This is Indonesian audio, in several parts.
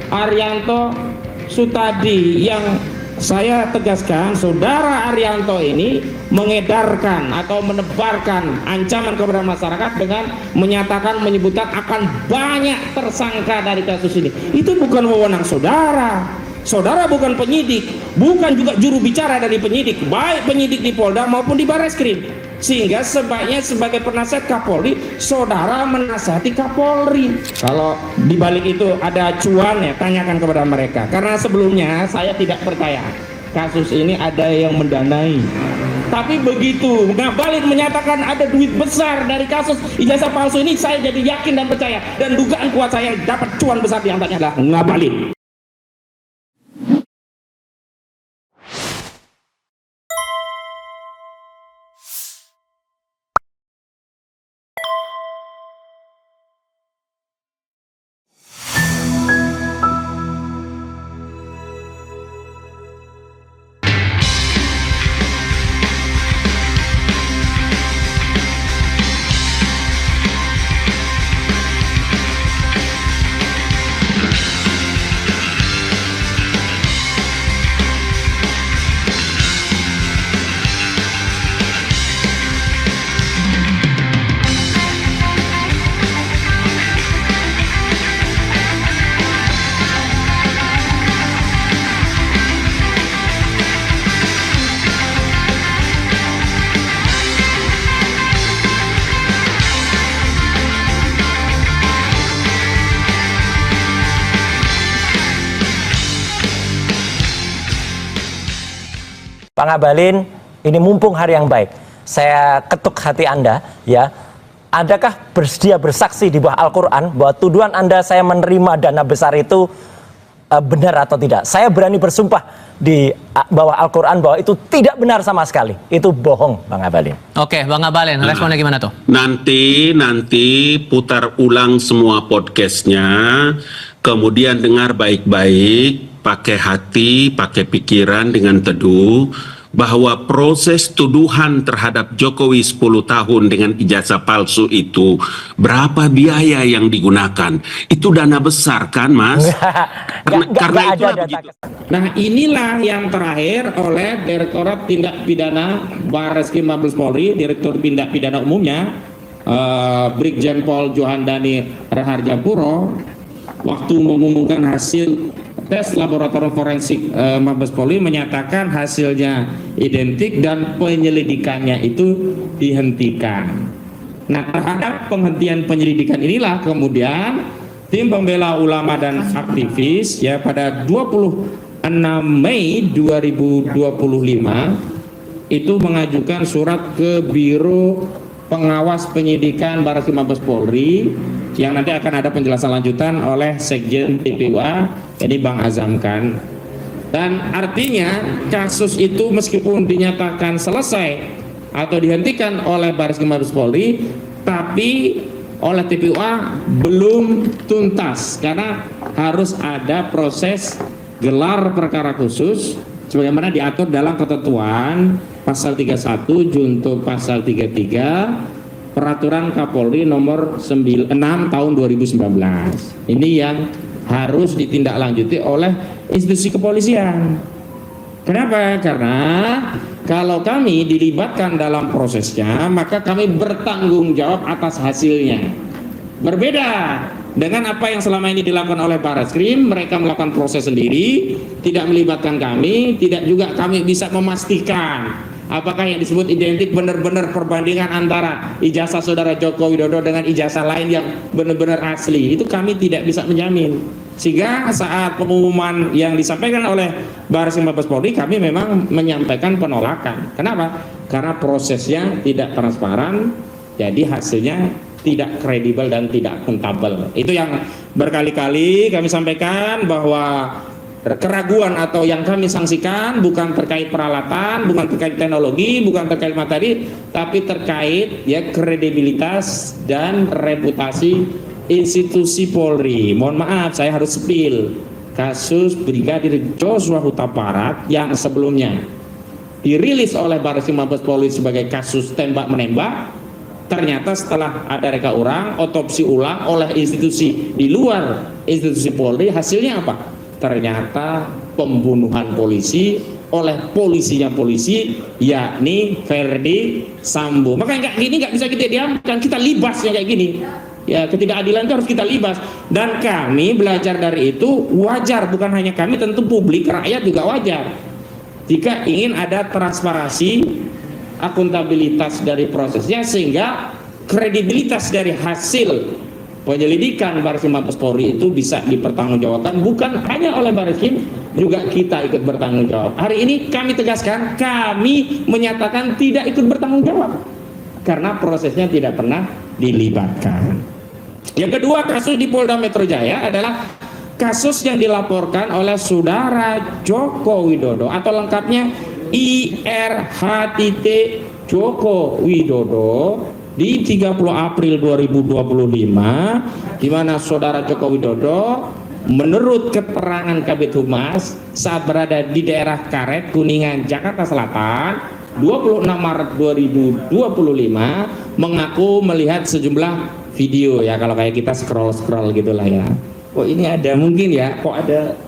Arianto Sutadi, yang saya tegaskan saudara Arianto ini mengedarkan atau menebarkan ancaman kepada masyarakat dengan menyebutkan akan banyak tersangka dari kasus ini. Itu bukan wewenang saudara. Saudara bukan penyidik, bukan juga juru bicara dari penyidik, baik penyidik di Polda maupun di Barreskrim. Sehingga sebaiknya sebagai penasihat Kapolri, saudara menasihati Kapolri. Kalau dibalik itu ada cuan, ya tanyakan kepada mereka. Karena sebelumnya saya tidak percaya kasus ini ada yang mendanai. Tapi begitu Ngabalin menyatakan ada duit besar dari kasus ijazah palsu ini, saya jadi yakin dan percaya. Dan dugaan kuat saya dapat cuan besar diantaranya adalah Ngabalin. Pak Ngabalin, ini mumpung hari yang baik, saya ketuk hati Anda, ya. Adakah bersedia bersaksi di bawah Al-Quran bahwa tuduhan Anda saya menerima dana besar itu benar atau tidak? Saya berani bersumpah di bawah Al-Quran bahwa itu tidak benar sama sekali. Itu bohong, Bang Ngabalin. Oke, Bang Ngabalin, responnya gimana tuh? Nanti putar ulang semua podcastnya, kemudian dengar baik-baik, pakai hati, pakai pikiran dengan teduh, bahwa proses tuduhan terhadap Jokowi 10 tahun dengan ijazah palsu itu, berapa biaya yang digunakan? Itu dana besar kan, Mas? Karena itulah begitu. Nah, inilah yang terakhir oleh Direktorat Tindak Pidana Barreskrim Mabes Polri, Direktur Tindak Pidana Umumnya, Brigjen Pol Johandani Raharjapuro, waktu mengumumkan hasil tes laboratorium forensik Mabes Polri, menyatakan hasilnya identik dan penyelidikannya itu dihentikan. Nah, terhadap penghentian penyelidikan inilah kemudian tim pembela ulama dan aktivis, ya, pada 26 Mei 2025 itu mengajukan surat ke Biro Pengawas Penyidikan Barreskrim Mabes Polri, yang nanti akan ada penjelasan lanjutan oleh Sekjen TPUA, ini Bang Azamkan. Dan artinya kasus itu meskipun dinyatakan selesai atau dihentikan oleh Barreskrim Mabes Polri, tapi oleh TPUA belum tuntas karena harus ada proses gelar perkara khusus sebagaimana diatur dalam ketentuan pasal 31 junto pasal 33 Peraturan Kapolri nomor 6 tahun 2019. Ini yang harus ditindaklanjuti oleh institusi kepolisian. Kenapa? Karena kalau kami dilibatkan dalam prosesnya, maka kami bertanggung jawab atas hasilnya. Berbeda dengan apa yang selama ini dilakukan oleh Barreskrim, mereka melakukan proses sendiri, tidak melibatkan kami, tidak juga kami bisa memastikan apakah yang disebut identik benar-benar perbandingan antara ijazah saudara Joko Widodo dengan ijazah lain yang benar-benar asli. Itu kami tidak bisa menjamin. Sehingga saat pengumuman yang disampaikan oleh Barreskrim Mabes Polri, kami memang menyampaikan penolakan. Kenapa? Karena prosesnya tidak transparan, jadi hasilnya tidak kredibel dan tidak akuntabel. Itu yang berkali-kali kami sampaikan, bahwa keraguan atau yang kami sanksikan bukan terkait peralatan, bukan terkait teknologi, bukan terkait materi, tapi terkait ya kredibilitas dan reputasi institusi Polri. Mohon maaf, saya harus spill kasus Brigadir Joshua Huta Barat yang sebelumnya dirilis oleh Barreskrim Mabes Polri sebagai kasus tembak menembak, Ternyata setelah ada reka ulang, otopsi ulang oleh institusi di luar institusi Polri, hasilnya apa? Ternyata pembunuhan polisi oleh polisinya polisi, yakni Verdi Sambo. Makanya nggak bisa kita diamkan, kita libas yang kayak gini. Ya, ketidakadilan itu harus kita libas. Dan kami belajar dari itu wajar, bukan hanya kami, tentu publik, rakyat juga wajar. Jika ingin ada transparansi, akuntabilitas dari prosesnya, sehingga kredibilitas dari hasil penyelidikan Barreskrim Mabes Polri itu bisa dipertanggungjawabkan, bukan hanya oleh Barreskrim, juga kita ikut bertanggung jawab. Hari ini kami tegaskan, kami menyatakan tidak ikut bertanggung jawab karena prosesnya tidak pernah dilibatkan. Yang kedua, kasus di Polda Metro Jaya adalah kasus yang dilaporkan oleh saudara Joko Widodo atau lengkapnya IRHTT Joko Widodo di 30 April 2025, di mana saudara Joko Widodo menurut keterangan Kabid Humas saat berada di daerah Karet, Kuningan, Jakarta Selatan 26 Maret 2025 mengaku melihat sejumlah video, ya kalau kayak kita scroll gitulah ya. Kok ini ada mungkin ya, kok ada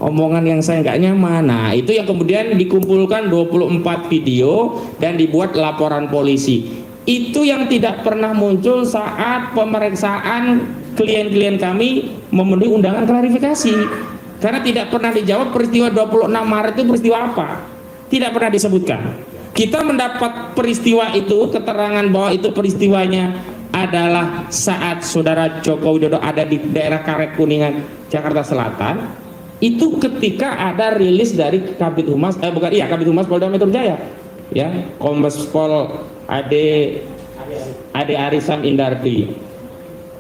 omongan yang saya nggak nyaman. Nah, itu yang kemudian dikumpulkan 24 video dan dibuat laporan polisi. Itu yang tidak pernah muncul saat pemeriksaan klien-klien kami memenuhi undangan klarifikasi. Karena tidak pernah dijawab peristiwa 26 Maret itu peristiwa apa. Tidak pernah disebutkan. Kita mendapat peristiwa itu, keterangan bahwa itu peristiwanya adalah saat saudara Joko Widodo ada di daerah Karet, Kuningan, Jakarta Selatan. Itu ketika ada rilis dari Kabid Humas, Kabid Humas Polda Metro Jaya, ya, Kombes Pol Ade Arisan Indarti.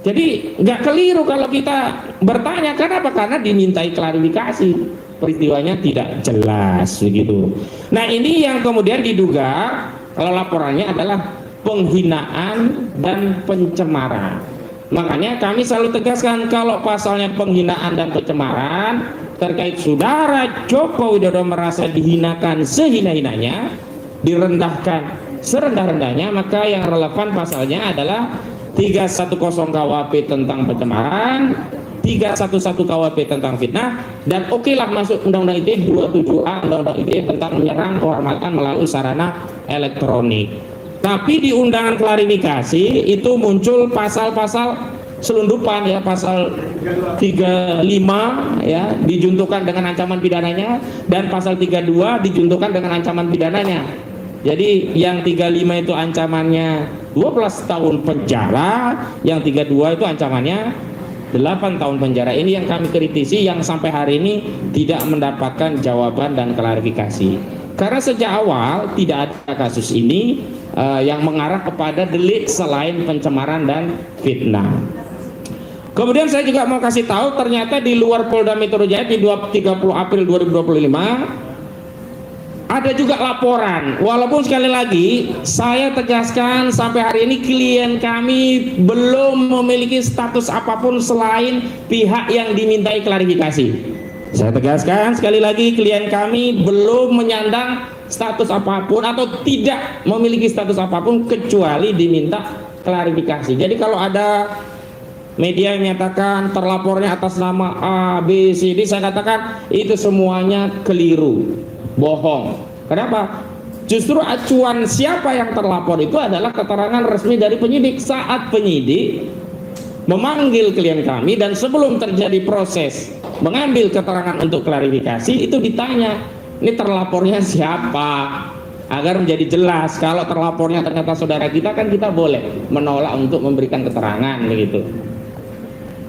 Jadi nggak keliru kalau kita bertanya, kenapa? Karena dimintai klarifikasi, peristiwanya tidak jelas begitu. Nah, ini yang kemudian diduga kalau laporannya adalah penghinaan dan pencemaran. Makanya kami selalu tegaskan kalau pasalnya penghinaan dan pencemaran terkait saudara Joko Widodo merasa dihinakan sehina-hinanya, direndahkan serendah-rendahnya, maka yang relevan pasalnya adalah 310 KUHP tentang pencemaran, 311 KUHP tentang fitnah, dan okelah masuk Undang-Undang ITE 27A Undang-Undang ITE tentang menyerang kehormatan melalui sarana elektronik. Tapi di undangan klarifikasi itu muncul pasal-pasal selundupan, ya, pasal 35 ya dijuntukan dengan ancaman pidananya, dan pasal 32 dijuntukan dengan ancaman pidananya. Jadi yang 35 itu ancamannya 12 tahun penjara, yang 32 itu ancamannya 8 tahun penjara. Ini yang kami kritisi, yang sampai hari ini tidak mendapatkan jawaban dan klarifikasi. Karena sejak awal tidak ada kasus ini yang mengarah kepada delik selain pencemaran dan fitnah. Kemudian saya juga mau kasih tahu, ternyata di luar Polda Metro Jaya di 30 April 2025 ada juga laporan. Walaupun sekali lagi saya tegaskan sampai hari ini klien kami belum memiliki status apapun selain pihak yang dimintai klarifikasi. Saya tegaskan sekali lagi, klien kami belum menyandang status apapun atau tidak memiliki status apapun kecuali diminta klarifikasi. Jadi kalau ada media yang menyatakan terlapornya atas nama A, B, C, D, saya katakan itu semuanya keliru, bohong. Kenapa? Justru acuan siapa yang terlapor itu adalah keterangan resmi dari penyidik. Saat penyidik memanggil klien kami dan sebelum terjadi proses mengambil keterangan untuk klarifikasi, itu ditanya, ini terlapornya siapa? Agar menjadi jelas. Kalau terlapornya ternyata saudara kita, kan kita boleh menolak untuk memberikan keterangan begitu.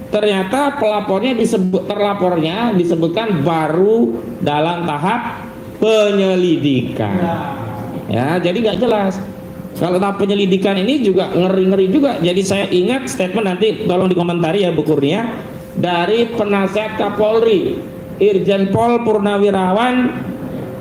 Ternyata terlapornya disebutkan baru dalam tahap penyelidikan. Ya, jadi nggak jelas. Kalau tahap penyelidikan ini juga ngeri-ngeri juga. Jadi saya ingat statement, nanti tolong dikomentari ya Bu Kurnia, dari penasihat Kapolri Irjen Pol Purnawirawan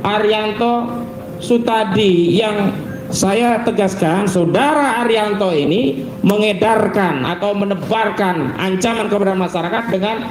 Arianto Sutadi, yang saya tegaskan saudara Arianto ini mengedarkan atau menebarkan ancaman kepada masyarakat dengan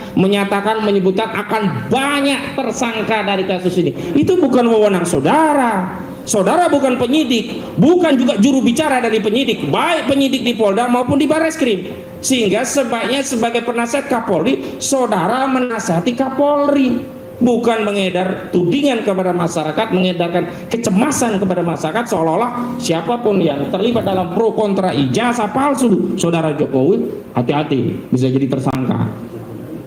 menyebutkan akan banyak tersangka dari kasus ini. Itu bukan wewenang saudara. Saudara bukan penyidik, bukan juga juru bicara dari penyidik, baik penyidik di Polda maupun di Barreskrim. Sehingga sebaiknya sebagai penasihat Kapolri, saudara menasihati Kapolri, bukan mengedar tudingan kepada masyarakat, mengedarkan kecemasan kepada masyarakat seolah-olah siapapun yang terlibat dalam pro kontra ijazah palsu saudara Jokowi, hati-hati bisa jadi tersangka.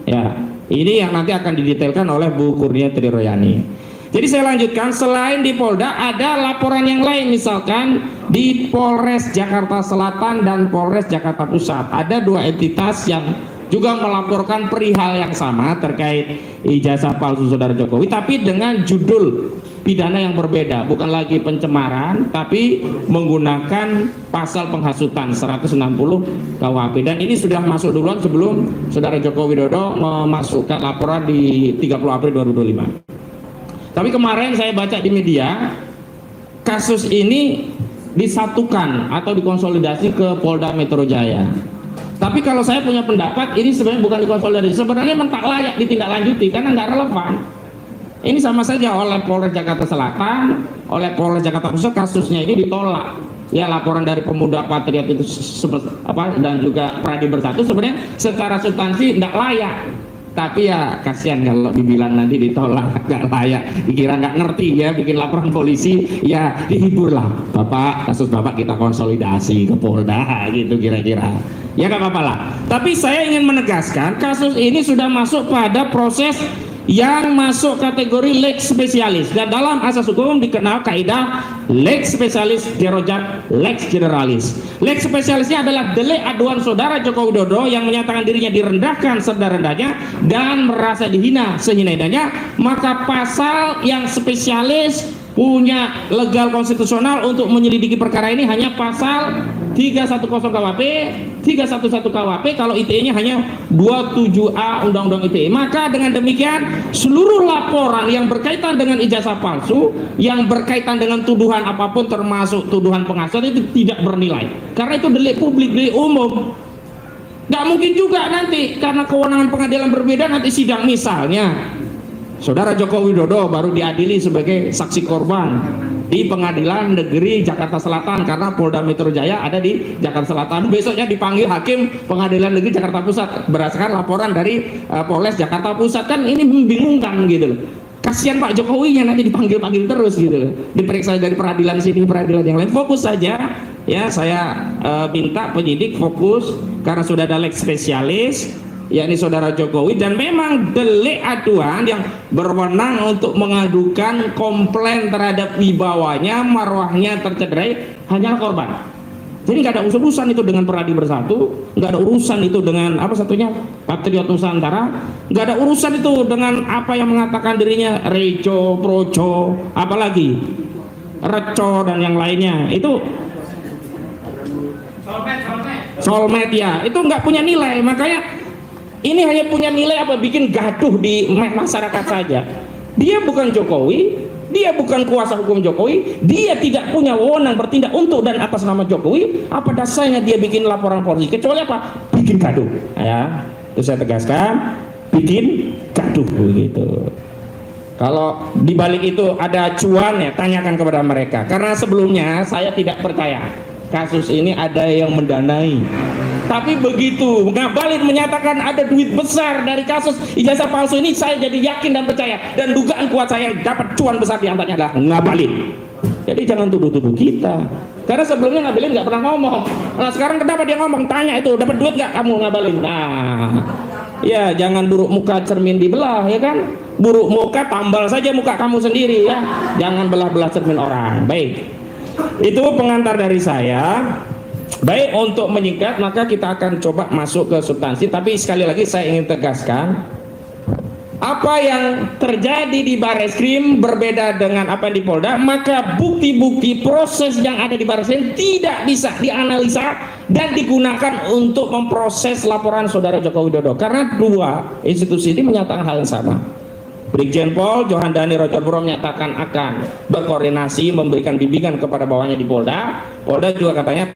Ya, ini yang nanti akan didetailkan oleh Bu Kurnia Triroyani. Jadi saya lanjutkan, selain di Polda ada laporan yang lain, misalkan di Polres Jakarta Selatan dan Polres Jakarta Pusat. Ada dua entitas yang juga melaporkan perihal yang sama terkait ijazah palsu saudara Jokowi, tapi dengan judul pidana yang berbeda, bukan lagi pencemaran, tapi menggunakan pasal penghasutan 160 KUHP. Dan ini sudah masuk duluan sebelum saudara Joko Widodo memasukkan laporan di 30 April 2025. Tapi kemarin saya baca di media, kasus ini disatukan atau dikonsolidasi ke Polda Metro Jaya. Tapi kalau saya punya pendapat, ini sebenarnya bukan dikonsolidasi, sebenarnya memang tak layak ditindaklanjuti karena nggak relevan. Ini sama saja oleh Polres Jakarta Selatan, oleh Polres Jakarta Pusat, kasusnya ini ditolak. Ya, laporan dari Pemuda Patriot itu dan juga Pradi Bersatu sebenarnya secara substansi tidak layak. Tapi ya kasihan kalau dibilang nanti ditolak, nggak layak, dikira nggak ngerti ya, bikin laporan polisi, ya dihiburlah Bapak, kasus Bapak kita konsolidasi ke Polda gitu kira-kira. Ya nggak apa-apa lah. Tapi saya ingin menegaskan kasus ini sudah masuk pada proses yang masuk kategori lex spesialis, dan dalam asas hukum dikenal kaidah lex spesialis derojat lex generalis. Lex spesialisnya adalah delik aduan saudara Joko Widodo yang menyatakan dirinya direndahkan serendah-rendahnya dan merasa dihina sehina-hinanya, maka pasal yang spesialis punya legal konstitusional untuk menyelidiki perkara ini hanya pasal 310 KUHP, 311 KUHP, kalau ITE-nya hanya 27A Undang-Undang ITE. Maka dengan demikian seluruh laporan yang berkaitan dengan ijazah palsu, yang berkaitan dengan tuduhan apapun termasuk tuduhan pengasuhan itu tidak bernilai. Karena itu delik publik, delik umum. Nggak mungkin juga nanti karena kewenangan pengadilan berbeda nanti sidang, misalnya saudara Joko Widodo baru diadili sebagai saksi korban di Pengadilan Negeri Jakarta Selatan karena Polda Metro Jaya ada di Jakarta Selatan. Besoknya dipanggil hakim Pengadilan Negeri Jakarta Pusat berdasarkan laporan dari Polres Jakarta Pusat. Kan ini membingungkan gitu loh. Kasihan Pak Jokowi yang nanti dipanggil-panggil terus gitu loh. Diperiksa dari peradilan sini, peradilan yang lain. Fokus saja ya, saya minta penyidik fokus karena sudah ada lex spesialis, yakni saudara Jokowi, dan memang delik aduan yang berwenang untuk mengadukan komplain terhadap wibawanya, marwahnya tercederai hanyalah korban. Jadi nggak ada urusan itu dengan Pradi Bersatu, nggak ada urusan itu dengan apa satunya Patriot Nusantara, nggak ada urusan itu dengan apa yang mengatakan dirinya Reco, Proco, apalagi Reco dan yang lainnya. Itu soulmate ya, itu nggak punya nilai. Makanya ini hanya punya nilai apa, bikin gaduh di masyarakat saja. Dia bukan Jokowi, dia bukan kuasa hukum Jokowi, dia tidak punya wewenang bertindak untuk dan atas nama Jokowi. Apa dasarnya dia bikin laporan polisi? Kecuali apa? Bikin gaduh. Ya, itu saya tegaskan, bikin gaduh begitu. Kalau dibalik itu ada cuan ya, tanyakan kepada mereka. Karena sebelumnya saya tidak percaya kasus ini ada yang mendanai. Tapi begitu Ngabalin menyatakan ada duit besar dari kasus ijazah palsu ini, saya jadi yakin dan percaya, dan dugaan kuat saya dapat cuan besar di antaranya adalah Ngabalin. Jadi jangan tuduh-tuduh kita, karena sebelumnya Ngabalin nggak pernah ngomong. Nah sekarang kenapa dia ngomong? Tanya itu, dapat duit nggak kamu Ngabalin? Nah ya, jangan buruk muka cermin dibelah ya kan, buruk muka tambal saja muka kamu sendiri ya, jangan belah-belah cermin orang. Baik, itu pengantar dari saya. Baik, untuk menyingkat maka kita akan coba masuk ke substansi, tapi sekali lagi saya ingin tegaskan apa yang terjadi di Barreskrim berbeda dengan apa yang di Polda, maka bukti-bukti proses yang ada di Barreskrim tidak bisa dianalisa dan digunakan untuk memproses laporan saudara Joko Widodo, karena dua institusi ini menyatakan hal yang sama. Brigjen Pol Johandani Rojopuro menyatakan akan berkoordinasi memberikan bimbingan kepada bawahnya di Polda. Polda juga katanya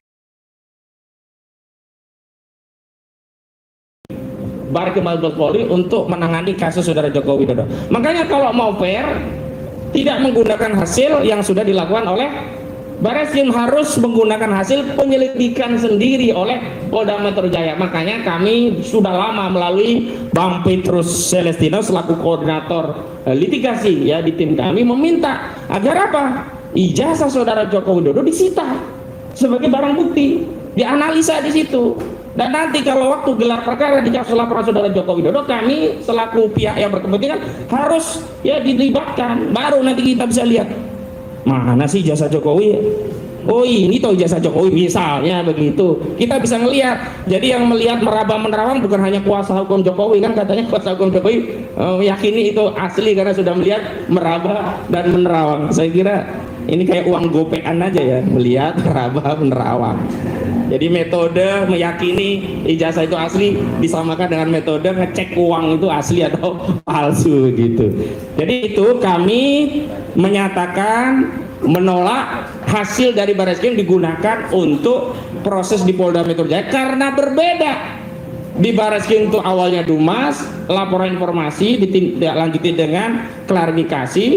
Barreskrim Mabes Polri untuk menangani kasus saudara Joko Widodo. Makanya kalau mau fair, tidak menggunakan hasil yang sudah dilakukan oleh Barreskrim, harus menggunakan hasil penyelidikan sendiri oleh Polda Metro Jaya. Makanya kami sudah lama melalui Bang Petrus Celestino selaku koordinator litigasi ya di tim kami meminta agar apa? Ijazah saudara Joko Widodo disita sebagai barang bukti, dianalisa di situ. Dan nanti kalau waktu gelar perkara di kasus laporan saudara Joko Widodo, kami selaku pihak yang berkepentingan harus ya dilibatkan, baru nanti kita bisa lihat mana sih ijazah Jokowi. Oh ini tuh ijazah Jokowi misalnya begitu, kita bisa ngelihat. Jadi yang melihat meraba menerawang bukan hanya kuasa hukum Jokowi, kan katanya kuasa hukum Jokowi meyakini itu asli karena sudah melihat meraba dan menerawang. Saya kira ini kayak uang gopean aja ya, melihat meraba menerawang. Jadi metode meyakini ijazah itu asli disamakan dengan metode ngecek uang itu asli atau palsu gitu. Jadi itu kami menyatakan menolak hasil dari Barreskrim digunakan untuk proses di Polda Metro Jaya karena berbeda. Di Barreskrim itu awalnya Dumas, laporan informasi ditindaklanjuti dengan klarifikasi.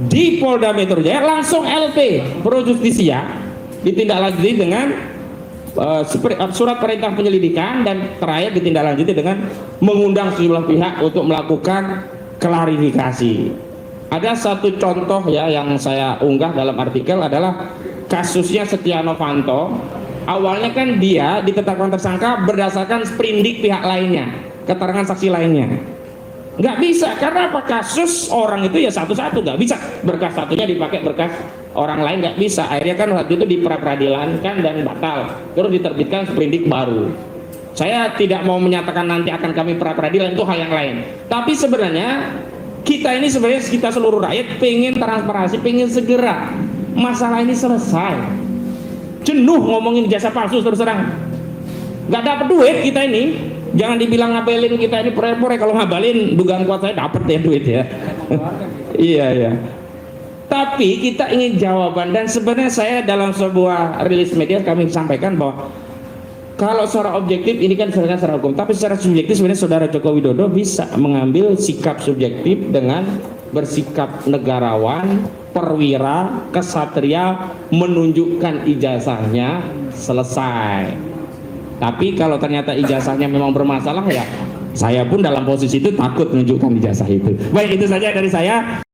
Di Polda Metro Jaya langsung LP Pro Justisia ditindaklanjuti dengan surat perintah penyelidikan, dan terakhir ditindaklanjuti dengan mengundang sejumlah pihak untuk melakukan klarifikasi. Ada satu contoh ya yang saya unggah dalam artikel adalah kasusnya Setia Novanto. Awalnya kan dia ditetapkan tersangka berdasarkan sprindik pihak lainnya, keterangan saksi lainnya. Nggak bisa, karena apa? Kasus orang itu ya satu-satu, nggak bisa berkas satunya dipakai berkas orang lain, nggak bisa. Akhirnya kan waktu itu diperadilankan dan batal, terus diterbitkan sprindik baru. Saya tidak mau menyatakan nanti akan kami peradilan, itu hal yang lain. Tapi sebenarnya kita ini sebenarnya kita seluruh rakyat pengen transparansi, pengen segera masalah ini selesai. Jenuh ngomongin jasa palsu terus terang, nggak dapat duit kita ini. Jangan dibilang ngabelin kita ini pore-pore, kalau ngabalin dugaan kuat saya dapat ya duit ya. Iya. Tapi kita ingin jawaban, dan sebenarnya saya dalam sebuah rilis media kami sampaikan bahwa kalau secara objektif ini kan secara hukum, tapi secara subjektif sebenarnya saudara Joko Widodo bisa mengambil sikap subjektif dengan bersikap negarawan, perwira, kesatria, menunjukkan ijazahnya, selesai. Tapi kalau ternyata ijazahnya memang bermasalah, ya saya pun dalam posisi itu takut menunjukkan ijazah itu. Baik, itu saja dari saya.